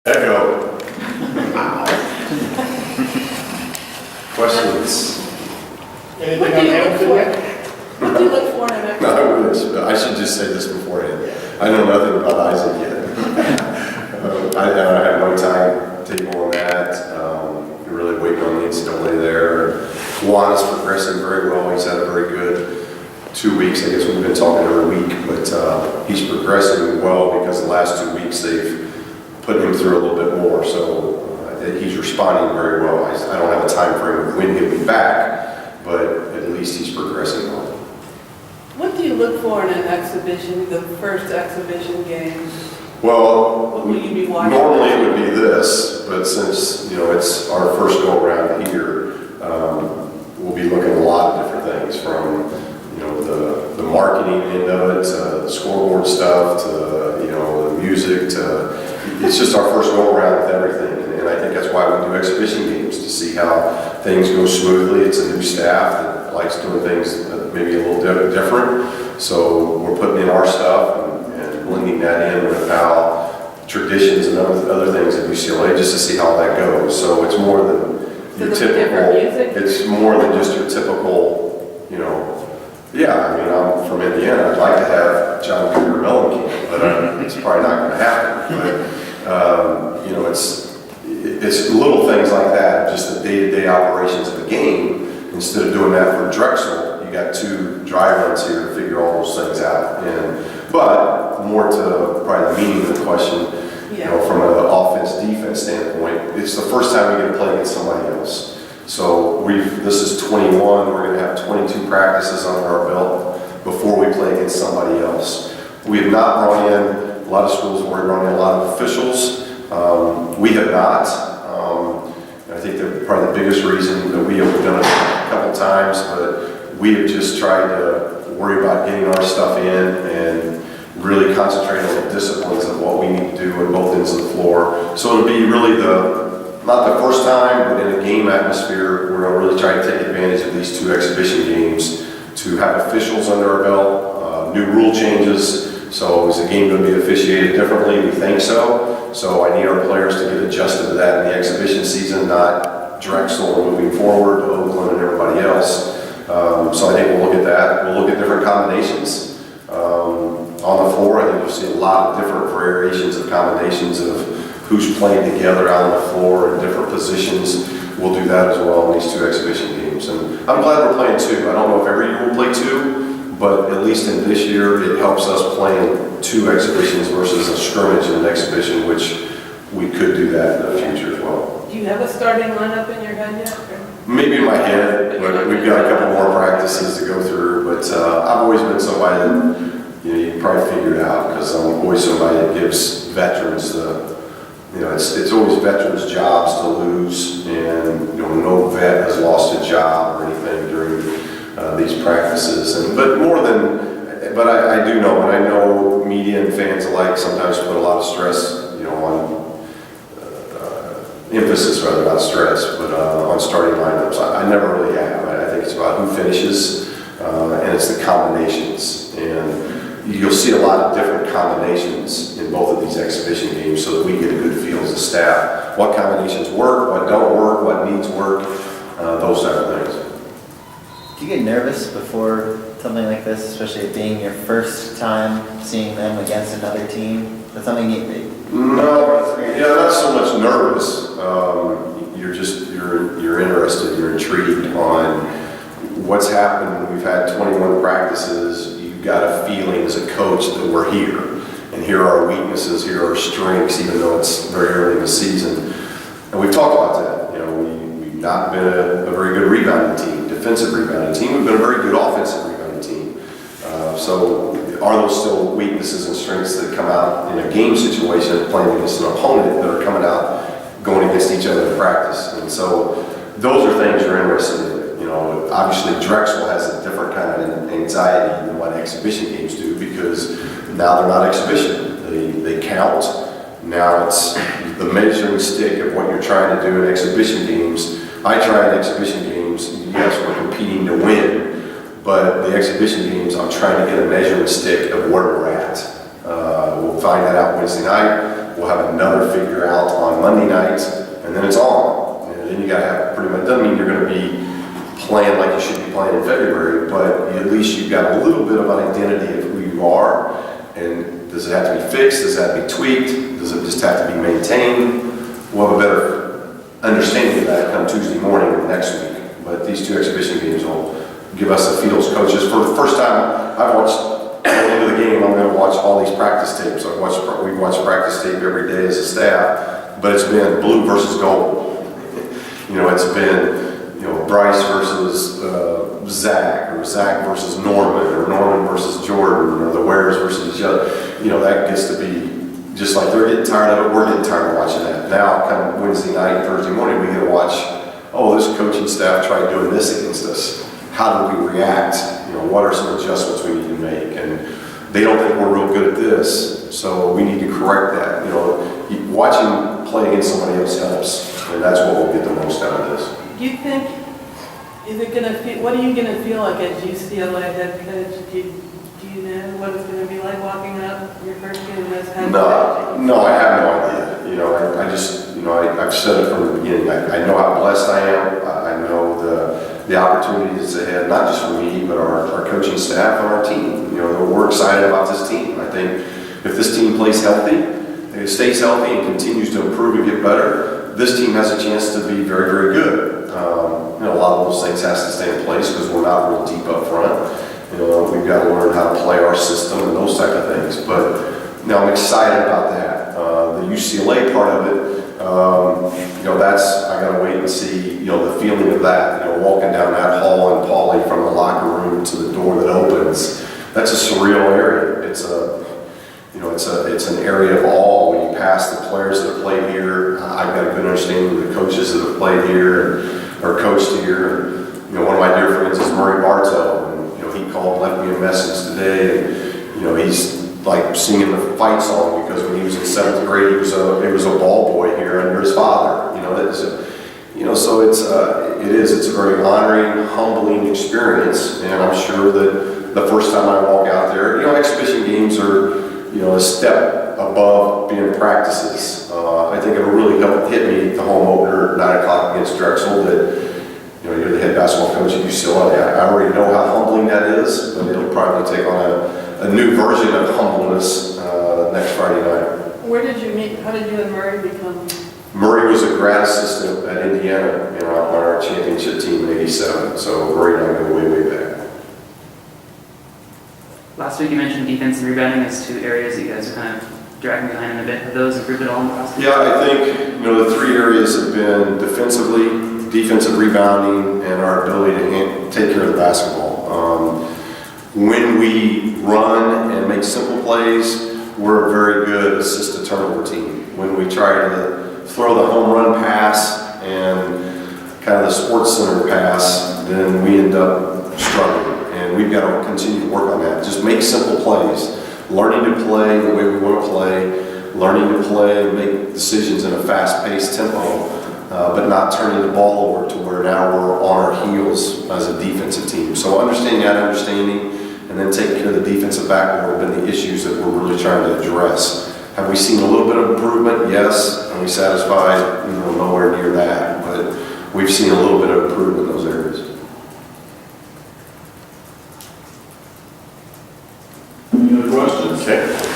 Echo. Questions? Anything on Hamilton yet? What do you look for in an No, I wish, but I should just say this beforehand. I know nothing about Isaac yet. I have no timetable on that. Really waiting on the NCAA there. Juan is progressing very well. He's had a very good 2 weeks. I guess we've been talking every week, but he's progressing well because the last 2 weeks they've put him through a little bit more. So he's responding very well. I don't have a time frame of when he'll be back, but at least he's progressing well. What do you look for in an exhibition, the first exhibition game? Well, What will you be watching? normally it would be this, but since it's our first go around here, we'll be looking at a lot of different things from the marketing end of it, to the scoreboard stuff, to the music, to it's just our first go around with everything, and I think that's why we do exhibition games, to see how things go smoothly. It's a new staff that likes doing things maybe a little different, so we're putting in our stuff and blending that in with how traditions and other things at UCLA, just to see how that goes. So it's more than your typical. It's more than just your typical. Yeah, I mean, I'm from Indiana. I'd like to have John Cougar Mellencamp, but it's probably not going to happen. But it's little things like that, just the day-to-day operations of the game. Instead of doing that for Drexel, you got 2 dry runs here to figure all those things out. But more to probably the meaning of the question, from an offense-defense standpoint, it's the first time we get to play against somebody else. So this is 21, we're going to have 22 practices under our belt before we play against somebody else. We have not brought in, a lot of schools were running a lot of officials. We have not. I think that probably the biggest reason that we have done it a couple times, but we have just tried to worry about getting our stuff in and really concentrate on the disciplines of what we need to do at both ends of the floor. So it'll be really not the first time, but in a game atmosphere, we're going to really try to take advantage of these 2 exhibition games to have officials under our belt, new rule changes. So is the game going to be officiated differently? We think so. So I need our players to get adjusted to that in the exhibition season, not Drexel moving forward to Oakland and everybody else. So I think we'll look at that. We'll look at different combinations. On the floor, I think you'll see a lot of different variations of combinations of who's playing together out on the floor in different positions. We'll do that as well in these 2 exhibition games. And I'm glad we're playing 2. I don't know if every year we'll play 2, but at least in this year, it helps us playing 2 exhibitions versus a scrimmage in an exhibition, which we could do that in the future as well. Do you have a starting lineup in your head yet? Maybe in my head, but we've got a couple more practices to go through. But I've always been somebody that, you can probably figure it out, because I'm always somebody that gives veterans it's always veterans' jobs to lose, and no vet has lost a job or anything during these practices. But I do know, and I know media and fans alike sometimes put a lot of stress, on emphasis rather, not stress, but on starting lineups. I never really have. I think it's about who finishes, and it's the combinations. And you'll see a lot of different combinations in both of these exhibition games, so that we get a good feel as a staff. What combinations work, what don't work, what needs work, those type of things. Do you get nervous before something like this, especially it being your first time seeing them against another team? That's something you... No, not so much nervous. You're interested, you're intrigued on what's happened. We've had 21 practices. You've got a feeling as a coach that we're here, and here are our weaknesses, here are our strengths, even though it's very early in the season. And we've talked about that. We've not been a very good rebounding team, defensive rebounding team. We've been a very good offensive rebounding team. So are those still weaknesses and strengths that come out in a game situation playing against an opponent that are coming out going against each other in practice? And so those are things you're interested in. Obviously Drexel has a different kind of anxiety than what exhibition games do, because now they're not exhibition. They count. Now it's the measuring stick of what you're trying to do in exhibition games. I try in exhibition games, yes, we're competing to win, but the exhibition games, I'm trying to get a measuring stick of where we're at. We'll find that out Wednesday night. We'll have another figure out on Monday nights, and then it's on. And then you gotta have pretty much, doesn't mean you're gonna be playing like you should be playing in February, but at least you've got a little bit of an identity of who you are. And does it have to be fixed? Does it have to be tweaked? Does it just have to be maintained? We'll have a better understanding of that come Tuesday morning of next week. But these two exhibition games will give us the feel as coaches. For the first time, I've watched, going into the game, I'm going to watch all these practice tapes. We watch practice tape every day as a staff, but it's been blue versus gold. It's been, Bryce versus Zach, or Zach versus Norman, or Norman versus Jordan, or the Wares versus each other. That gets to be, just like they're getting tired of it, we're getting tired of watching that. Now, come Wednesday night, Thursday morning, we get to watch, this coaching staff tried doing this against us. How do we react? What are some adjustments we need to make? And they don't think we're real good at this, so we need to correct that. Watching play against somebody else helps, and that's what we'll get the most out of this. Do you think, what are you gonna feel like as UCLA head coach? Do you know what it's gonna be like walking up your first game as head coach? No, I have no idea. I've said it from the beginning. I know how blessed I am. I know the opportunities ahead, not just for me, but our coaching staff and our team. We're excited about this team. I think if this team plays healthy, it stays healthy and continues to improve and get better, this team has a chance to be very, very good. A lot of those things has to stay in place because we're not real deep up front. We've got to learn how to play our system and those type of things. But I'm excited about that. The UCLA part of it, I got to wait and see, the feeling of that. Walking down that hall in Pauley from the locker room to the door that opens, that's a surreal area. It's an area of awe when you pass the players that have played here. I've got a good understanding of the coaches that have played here and are coached here. And, one of my dear friends is Murray Bartow, and he called, left me a message today, and he's like singing the fight song because when he was in 7th grade, he was a ball boy here under his father. It's a very honoring, humbling experience, and I'm sure that the first time I walk out there, exhibition games are, a step above being practices. I think it'll really hit me the home opener at 9 o'clock against Drexel that, you're the head basketball coach at UCLA. I already know how humbling that is, but it'll probably take on a new version of humbleness next Friday night. Where did you meet? How did you and Murray become? Murray was a grad assistant at Indiana, on our championship team in '87. So Murray and I go way, way back. Last week you mentioned defense and rebounding as two areas that you guys are kind of dragging behind in a bit. Have those improved at all in the process? Yeah, I think, the three areas have been defensive rebounding, and our ability to take care of the basketball. When we run and make simple plays, we're a very good assist to turnover team. When we try to throw the home run pass and kind of the sports center pass, then we end up struggling. And we've got to continue to work on that. Just make simple plays. Learning to play the way we want to play, learning to play and make decisions in a fast-paced tempo, but not turning the ball over to where now we're on our heels as a defensive team. So understanding, and then taking care of the defensive backboard have been the issues that we're really trying to address. Have we seen a little bit of improvement? Yes. Are we satisfied? Nowhere near that. But we've seen a little bit of improvement in those areas. Any other questions? Okay.